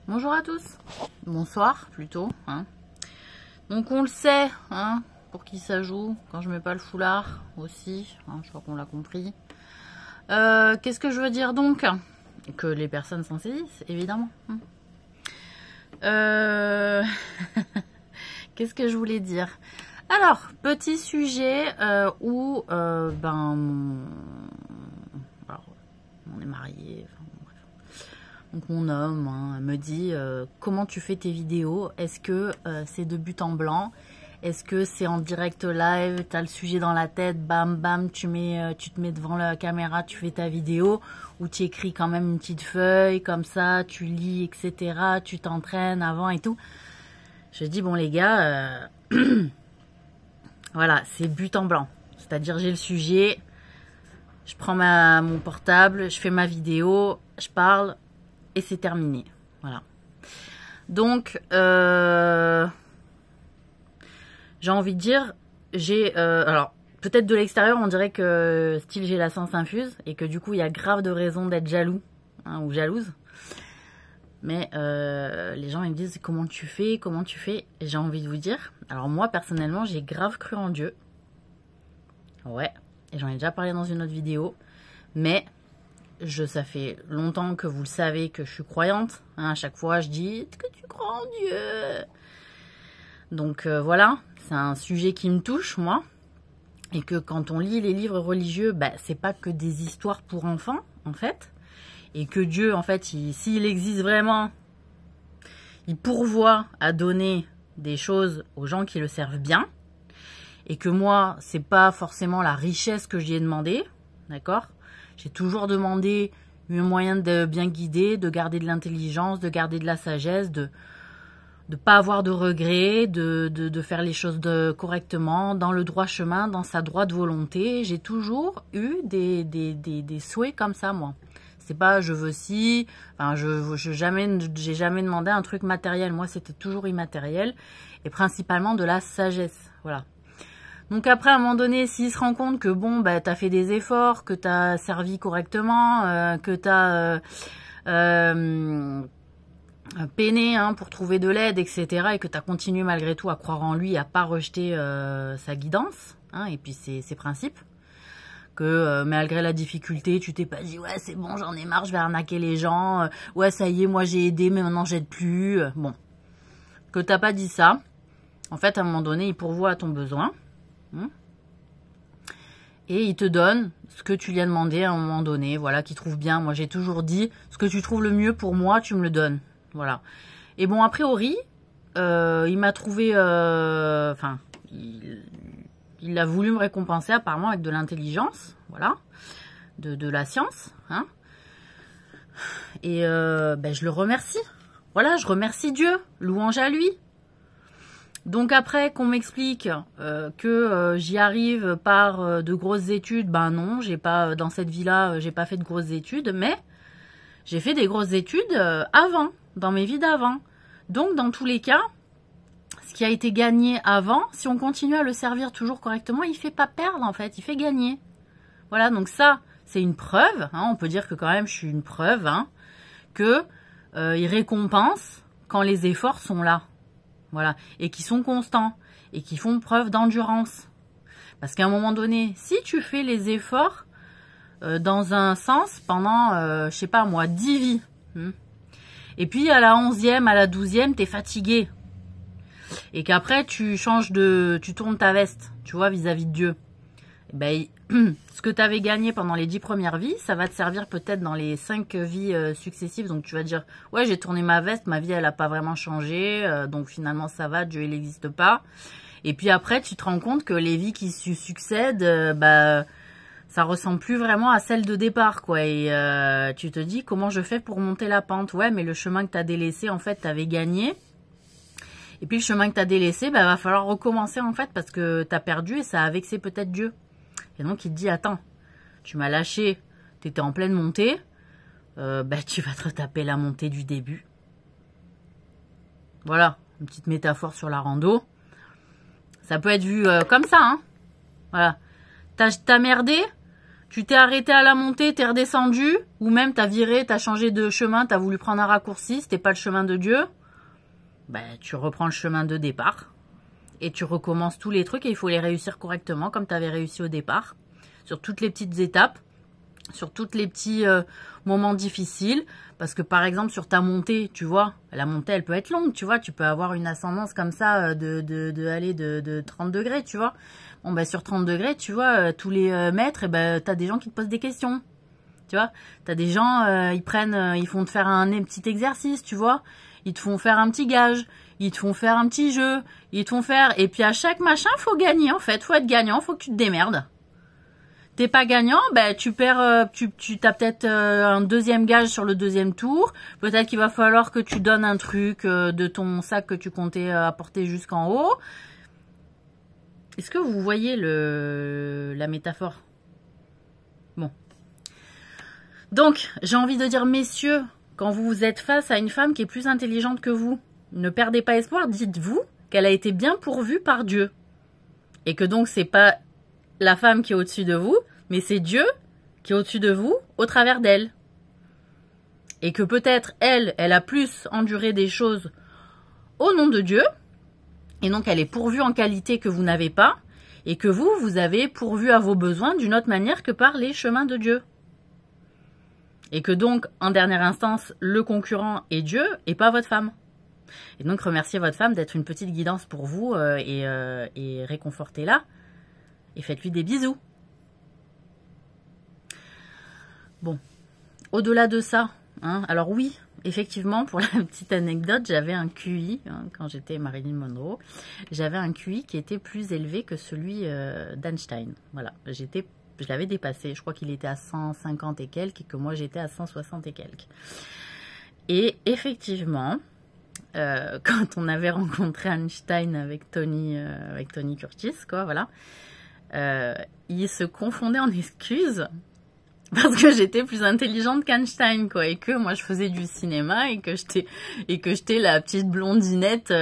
Bonjour à tous, bonsoir plutôt. Hein. Donc on le sait, hein, pour qui ça joue, quand je mets pas le foulard aussi, hein, je crois qu'on l'a compris. Qu'est-ce que je veux dire donc? Que les personnes s'en saisissent, évidemment. Qu'est-ce que je voulais dire? Alors, petit sujet où on est marié. Donc mon homme me dit comment tu fais tes vidéos? Est-ce que c'est de but en blanc? Est-ce que c'est en direct live? Tu as le sujet dans la tête, bam bam, tu te mets devant la caméra, tu fais ta vidéo, ou tu écris quand même une petite feuille comme ça, tu lis, etc. Tu t'entraînes avant et tout. Je dis bon les gars, voilà, c'est but en blanc. C'est-à-dire j'ai le sujet, je prends mon portable, je fais ma vidéo, je parle, et c'est terminé. Voilà. Donc, j'ai envie de dire, alors, peut-être de l'extérieur, on dirait que style j'ai la sens infuse et que du coup, il y a grave de raisons d'être jaloux ou jalouse. Mais les gens ils me disent comment tu fais, et j'ai envie de vous dire, alors moi, personnellement, j'ai grave cru en Dieu. Ouais, et j'en ai déjà parlé dans une autre vidéo. Mais ça fait longtemps que vous le savez que je suis croyante. Hein, à chaque fois, je dis que tu crois en Dieu. Donc voilà, c'est un sujet qui me touche, moi. Et que quand on lit les livres religieux, c'est pas que des histoires pour enfants, en fait. Et que Dieu, en fait, s'il existe vraiment, il pourvoit à donner des choses aux gens qui le servent bien. Et que moi, c'est pas forcément la richesse que j'y ai demandé, d'accord ? J'ai toujours demandé un moyen de bien guider, de garder de l'intelligence, de garder de la sagesse, de pas avoir de regrets, de faire les choses correctement, dans le droit chemin, dans sa droite volonté. J'ai toujours eu des souhaits comme ça, moi. C'est pas je veux si, enfin j'ai jamais demandé un truc matériel. Moi, c'était toujours immatériel et principalement de la sagesse, voilà. Donc après, à un moment donné, s'il se rend compte que bon, t'as fait des efforts, que t'as servi correctement, que t'as peiné pour trouver de l'aide, etc., et que t'as continué malgré tout à croire en lui, à pas rejeter sa guidance, et puis ses principes, que malgré la difficulté, tu t'es pas dit ouais c'est bon, j'en ai marre, je vais arnaquer les gens, ouais ça y est, moi j'ai aidé, mais maintenant j'aide plus, bon, que t'as pas dit ça. En fait, à un moment donné, il pourvoit à ton besoin. Et il te donne ce que tu lui as demandé à un moment donné, voilà, qu'il trouve bien. Moi, j'ai toujours dit, ce que tu trouves le mieux pour moi, tu me le donnes. Voilà. Et bon, a priori, il m'a trouvé... il a voulu me récompenser apparemment avec de l'intelligence, voilà, de la science. Et je le remercie. Voilà, je remercie Dieu. Louange à lui. Donc après qu'on m'explique que j'y arrive par de grosses études, non, j'ai pas dans cette vie-là, j'ai pas fait de grosses études, mais j'ai fait des grosses études avant, dans mes vies d'avant. Donc dans tous les cas, ce qui a été gagné avant, si on continue à le servir toujours correctement, il fait pas perdre en fait, il fait gagner. Voilà, donc ça, c'est une preuve, on peut dire que quand même je suis une preuve, que il récompense quand les efforts sont là. Voilà, et qui sont constants, et qui font preuve d'endurance. Parce qu'à un moment donné, si tu fais les efforts dans un sens pendant, je sais pas moi, 10 vies, et puis à la 11e, à la 12e, t'es fatigué, et qu'après tu tournes ta veste, tu vois, vis-à-vis de Dieu, ce que tu avais gagné pendant les 10 premières vies, ça va te servir peut-être dans les 5 vies successives. Donc tu vas dire, ouais, j'ai tourné ma veste, ma vie elle n'a pas vraiment changé, donc finalement ça va, Dieu il n'existe pas. Et puis après tu te rends compte que les vies qui succèdent, ça ressemble plus vraiment à celle de départ, quoi. Et tu te dis, comment je fais pour monter la pente? Ouais, mais le chemin que tu as délaissé, en fait, tu avais gagné. Et puis le chemin que tu as délaissé, va falloir recommencer, en fait, parce que tu as perdu et ça a vexé peut-être Dieu. Et donc, il te dit, attends, tu m'as lâché, tu étais en pleine montée, tu vas te retaper la montée du début. Voilà, une petite métaphore sur la rando. Ça peut être vu comme ça, Voilà, t'as merdé, Tu t'es arrêté à la montée, t'es redescendu, ou même t'as viré, t'as changé de chemin, t'as voulu prendre un raccourci, c'était pas le chemin de Dieu, ben, tu reprends le chemin de départ et tu recommences tous les trucs et il faut les réussir correctement comme tu avais réussi au départ, sur toutes les petites étapes, sur tous les petits moments difficiles, parce que par exemple sur ta montée, tu vois, la montée elle peut être longue, tu vois, tu peux avoir une ascendance comme ça de 30 degrés, tu vois. Bon, ben, sur 30 degrés, tu vois, tous les mètres, ben, tu as des gens qui te posent des questions. Tu vois, tu as des gens, ils font te faire un petit exercice, tu vois. Ils te font faire un petit gage, ils te font faire un petit jeu, ils te font faire... Et puis à chaque machin, faut gagner, en fait. Faut être gagnant, faut que tu te démerdes. T'es pas gagnant, ben tu perds, tu as peut-être un deuxième gage sur le deuxième tour. Peut-être qu'il va falloir que tu donnes un truc de ton sac que tu comptais apporter jusqu'en haut. Est-ce que vous voyez la métaphore? Bon. Donc, j'ai envie de dire, messieurs, quand vous êtes face à une femme qui est plus intelligente que vous, ne perdez pas espoir, dites-vous qu'elle a été bien pourvue par Dieu. Et que donc, c'est pas la femme qui est au-dessus de vous, mais c'est Dieu qui est au-dessus de vous au travers d'elle. Et que peut-être, elle a plus enduré des choses au nom de Dieu, et donc, elle est pourvue en qualité que vous n'avez pas, et que vous avez pourvu à vos besoins d'une autre manière que par les chemins de Dieu. Et que donc, en dernière instance, le concurrent est Dieu et pas votre femme. Et donc, remerciez votre femme d'être une petite guidance pour vous et réconfortez-la. Et faites-lui des bisous. Bon, au-delà de ça, hein, alors oui, effectivement, pour la petite anecdote, j'avais un QI, quand j'étais Marilyn Monroe, j'avais un QI qui était plus élevé que celui d'Einstein. Voilà, je l'avais dépassé, je crois qu'il était à 150 et quelques et que moi j'étais à 160 et quelques. Et effectivement, quand on avait rencontré Einstein avec Tony Curtis, quoi, voilà, il se confondait en excuses parce que j'étais plus intelligente qu'Einstein, quoi, et que moi je faisais du cinéma et que j'étais la petite blondinette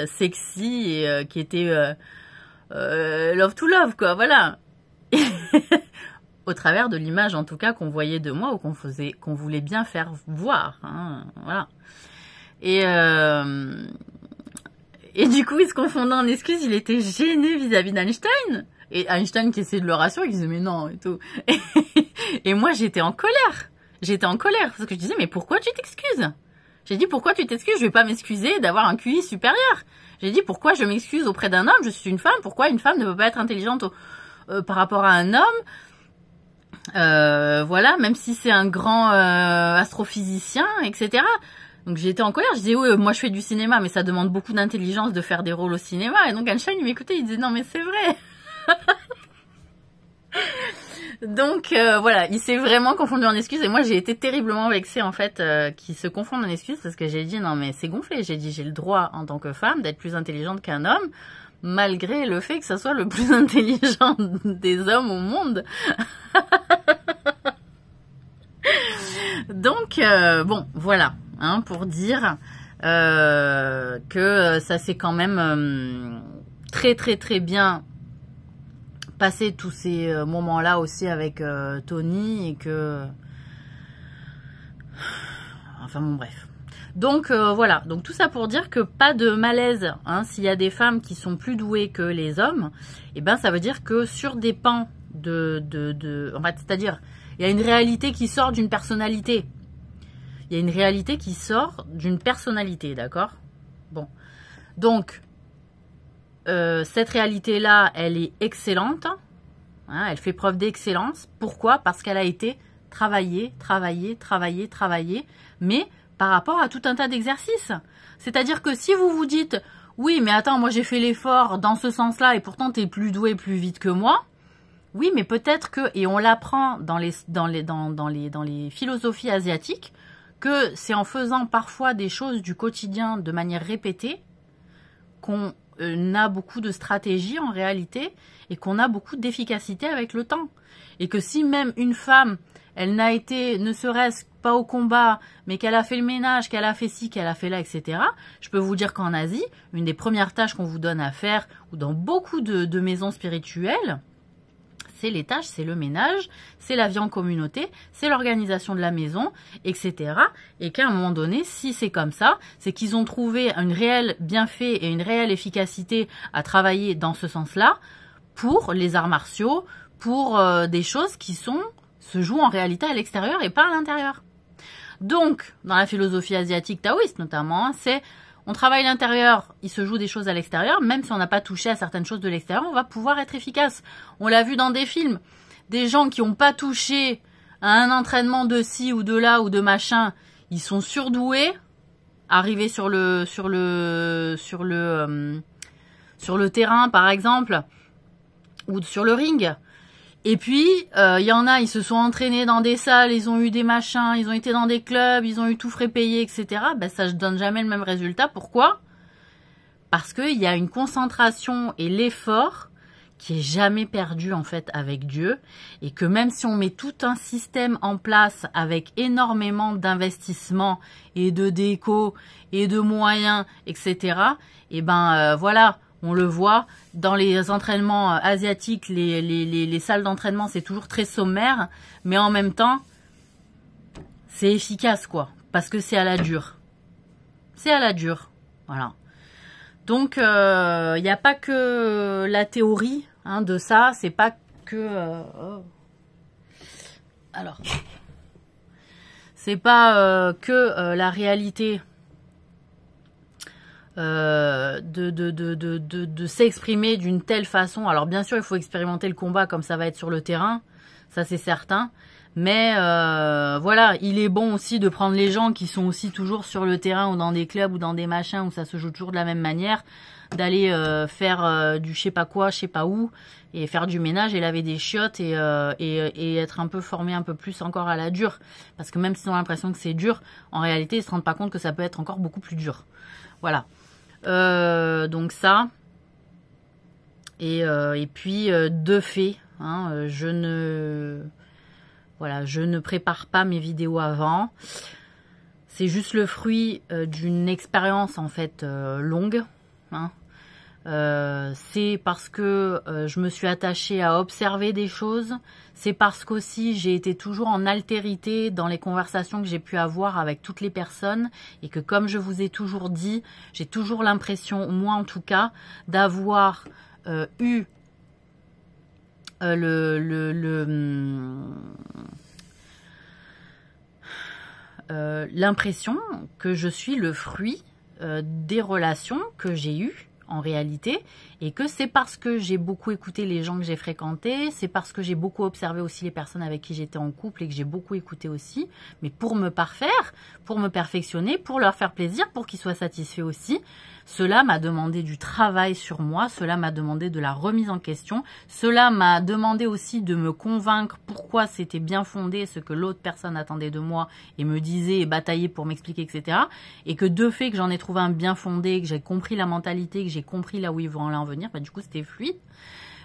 sexy et qui était love to love, quoi, voilà. Au travers de l'image en tout cas qu'on voyait de moi ou qu'on voulait bien faire voir, hein, voilà. Et du coup il se confondait en excuses, il était gêné vis-à-vis d'Einstein. Et Einstein qui essayait de le rassurer, il disait mais non et tout. Et moi j'étais en colère. J'étais en colère parce que je disais mais pourquoi tu t'excuses? J'ai dit pourquoi tu t'excuses? Je vais pas m'excuser d'avoir un QI supérieur. J'ai dit pourquoi je m'excuse auprès d'un homme? Je suis une femme. Pourquoi une femme ne peut pas être intelligente par rapport à un homme? Voilà, même si c'est un grand astrophysicien, etc. Donc j'étais en colère, je disais oui, moi je fais du cinéma, mais ça demande beaucoup d'intelligence de faire des rôles au cinéma. Et donc Einstein il m'écoutait, il disait non mais c'est vrai. Donc voilà, il s'est vraiment confondu en excuses et moi j'ai été terriblement vexée en fait qu'il se confonde en excuses parce que j'ai dit non mais c'est gonflé, j'ai dit j'ai le droit en tant que femme d'être plus intelligente qu'un homme malgré le fait que ça soit le plus intelligent des hommes au monde. Donc bon voilà, hein, pour dire que ça s'est quand même très très très bien passé tous ces moments-là aussi avec Tony et que... Enfin bon bref. Donc voilà, donc tout ça pour dire que pas de malaise, hein, s'il y a des femmes qui sont plus douées que les hommes, et ben ça veut dire que sur des pans en fait, c'est-à-dire il y a une réalité qui sort d'une personnalité. Il y a une réalité qui sort d'une personnalité, d'accord? Bon, donc cette réalité-là, elle est excellente. Hein, elle fait preuve d'excellence. Pourquoi? Parce qu'elle a été travaillée, mais par rapport à tout un tas d'exercices. C'est-à-dire que si vous vous dites, oui, mais attends, moi j'ai fait l'effort dans ce sens-là et pourtant tu es plus doué plus vite que moi. Oui, mais peut-être que, et on l'apprend dans les philosophies asiatiques, que c'est en faisant parfois des choses du quotidien de manière répétée qu'on a beaucoup de stratégie en réalité et qu'on a beaucoup d'efficacité avec le temps. Et que si même une femme, elle n'a été, ne serait-ce pas au combat, mais qu'elle a fait le ménage, qu'elle a fait ci, qu'elle a fait là, etc. Je peux vous dire qu'en Asie, une des premières tâches qu'on vous donne à faire, ou dans beaucoup de maisons spirituelles, C'est les tâches, c'est le ménage, c'est la vie en communauté, c'est l'organisation de la maison, etc. Et qu'à un moment donné, si c'est comme ça, c'est qu'ils ont trouvé un réel bienfait et une réelle efficacité à travailler dans ce sens-là pour les arts martiaux, pour des choses qui se jouent en réalité à l'extérieur et pas à l'intérieur. Donc, dans la philosophie asiatique taoïste notamment, c'est on travaille l'intérieur, il se joue des choses à l'extérieur, même si on n'a pas touché à certaines choses de l'extérieur, on va pouvoir être efficace. On l'a vu dans des films, des gens qui n'ont pas touché à un entraînement de ci ou de là ou de machin, ils sont surdoués, arrivés sur le terrain par exemple, ou sur le ring. Et puis, il y en a, ils se sont entraînés dans des salles, ils ont eu des machins, ils ont été dans des clubs, ils ont eu tout frais payé, etc. Ben, ça ne donne jamais le même résultat. Pourquoi? Parce qu'il y a une concentration et l'effort qui est jamais perdu, en fait, avec Dieu. Et que même si on met tout un système en place avec énormément d'investissements et de déco et de moyens, etc., et ben, voilà. On le voit dans les entraînements asiatiques, les salles d'entraînement, c'est toujours très sommaire, mais en même temps, c'est efficace, quoi, parce que c'est à la dure. C'est à la dure, voilà. Donc, il n'y a pas que la théorie de ça, c'est pas que... Alors, c'est pas que la réalité... de s'exprimer d'une telle façon. Alors bien sûr, il faut expérimenter le combat comme ça va être sur le terrain, ça c'est certain. Mais voilà, il est bon aussi de prendre les gens qui sont aussi toujours sur le terrain ou dans des clubs ou dans des machins où ça se joue toujours de la même manière, d'aller faire du je sais pas quoi, je sais pas où, et faire du ménage et laver des chiottes et être un peu formé un peu plus encore à la dure. Parce que même s'ils ont l'impression que c'est dur, en réalité, ils se rendent pas compte que ça peut être encore beaucoup plus dur. Voilà. Donc ça. Et puis, de fait, je ne prépare pas mes vidéos avant. C'est juste le fruit d'une expérience, en fait, longue. C'est parce que je me suis attachée à observer des choses. C'est parce qu'aussi j'ai été toujours en altérité dans les conversations que j'ai pu avoir avec toutes les personnes et que comme je vous ai toujours dit, j'ai toujours l'impression, moi en tout cas, d'avoir eu l'impression que je suis le fruit des relations que j'ai eues en réalité, et que c'est parce que j'ai beaucoup écouté les gens que j'ai fréquentés, c'est parce que j'ai beaucoup observé aussi les personnes avec qui j'étais en couple et que j'ai beaucoup écouté aussi, mais pour me parfaire, pour me perfectionner, pour leur faire plaisir, pour qu'ils soient satisfaits aussi. Cela m'a demandé du travail sur moi, cela m'a demandé de la remise en question, cela m'a demandé aussi de me convaincre pourquoi c'était bien fondé ce que l'autre personne attendait de moi et me disait et bataillait pour m'expliquer, etc. Et que de fait que j'en ai trouvé un bien fondé, que j'ai compris la mentalité, que j'ai compris là où ils vont en venir, bah, du coup c'était fluide.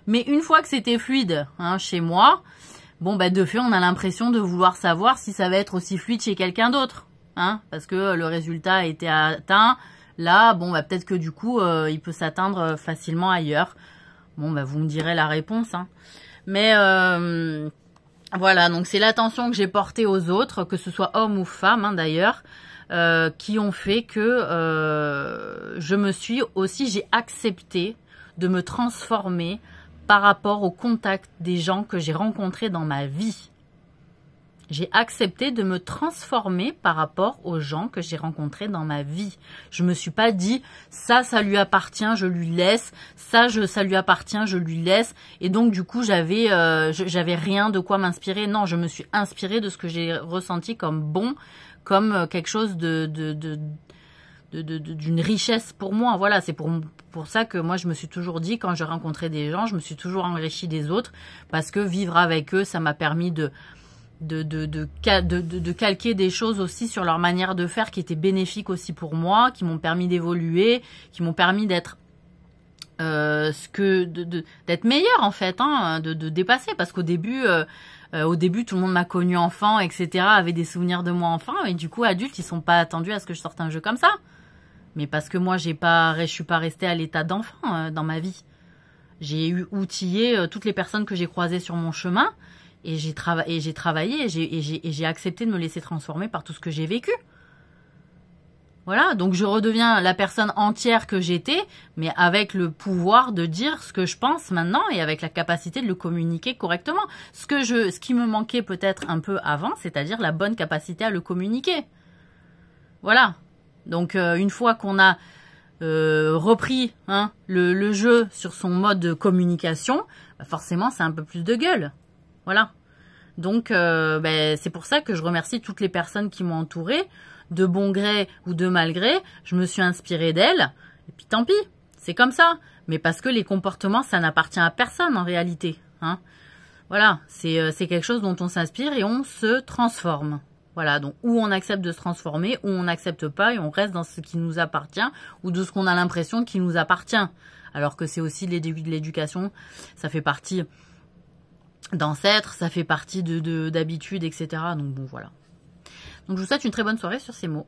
Mais une fois que c'était fluide chez moi, bon bah de fait on a l'impression de vouloir savoir si ça va être aussi fluide chez quelqu'un d'autre. Parce que le résultat a été atteint. Là, bon, bah, peut-être que du coup, il peut s'atteindre facilement ailleurs. Bon, bah, vous me direz la réponse. Mais voilà, donc c'est l'attention que j'ai portée aux autres, que ce soit hommes ou femmes d'ailleurs, qui ont fait que j'ai accepté de me transformer par rapport au contact des gens que j'ai rencontrés dans ma vie. J'ai accepté de me transformer par rapport aux gens que j'ai rencontrés dans ma vie. Je me suis pas dit ça lui appartient, je lui laisse, ça lui appartient, je lui laisse. Et donc du coup j'avais rien de quoi m'inspirer. Non, je me suis inspirée de ce que j'ai ressenti comme bon, comme quelque chose d'une richesse pour moi. Voilà, c'est pour ça que moi je me suis toujours dit quand je rencontrais des gens, je me suis toujours enrichie des autres parce que vivre avec eux, ça m'a permis de calquer des choses aussi sur leur manière de faire qui étaient bénéfiques aussi pour moi, qui m'ont permis d'évoluer, qui m'ont permis d'être d'être meilleure en fait, de dépasser, parce qu'au début tout le monde m'a connu enfant, etc., avait des souvenirs de moi enfant, et du coup adultes ils sont pas attendus à ce que je sorte un jeu comme ça, mais parce que moi je suis pas restée à l'état d'enfant dans ma vie. J'ai outillé toutes les personnes que j'ai croisées sur mon chemin et j'ai travaillé et j'ai accepté de me laisser transformer par tout ce que j'ai vécu. Voilà, donc je redeviens la personne entière que j'étais, mais avec le pouvoir de dire ce que je pense maintenant et avec la capacité de le communiquer correctement. Ce qui me manquait peut-être un peu avant, c'est-à-dire la bonne capacité à le communiquer. Voilà. Donc une fois qu'on a repris le jeu sur son mode de communication, bah forcément c'est un peu plus de gueule. Voilà. Donc c'est pour ça que je remercie toutes les personnes qui m'ont entourée. De bon gré ou de mal gré, je me suis inspirée d'elle, et puis tant pis, c'est comme ça. Mais parce que les comportements, ça n'appartient à personne en réalité. Hein. Voilà, c'est quelque chose dont on s'inspire et on se transforme. Voilà, donc ou on accepte de se transformer, ou on n'accepte pas et on reste dans ce qui nous appartient, ou de ce qu'on a l'impression qui nous appartient. Alors que c'est aussi de l'éducation, ça fait partie d'ancêtres, ça fait partie d'habitudes, etc. Donc bon, voilà. Donc je vous souhaite une très bonne soirée sur ces mots.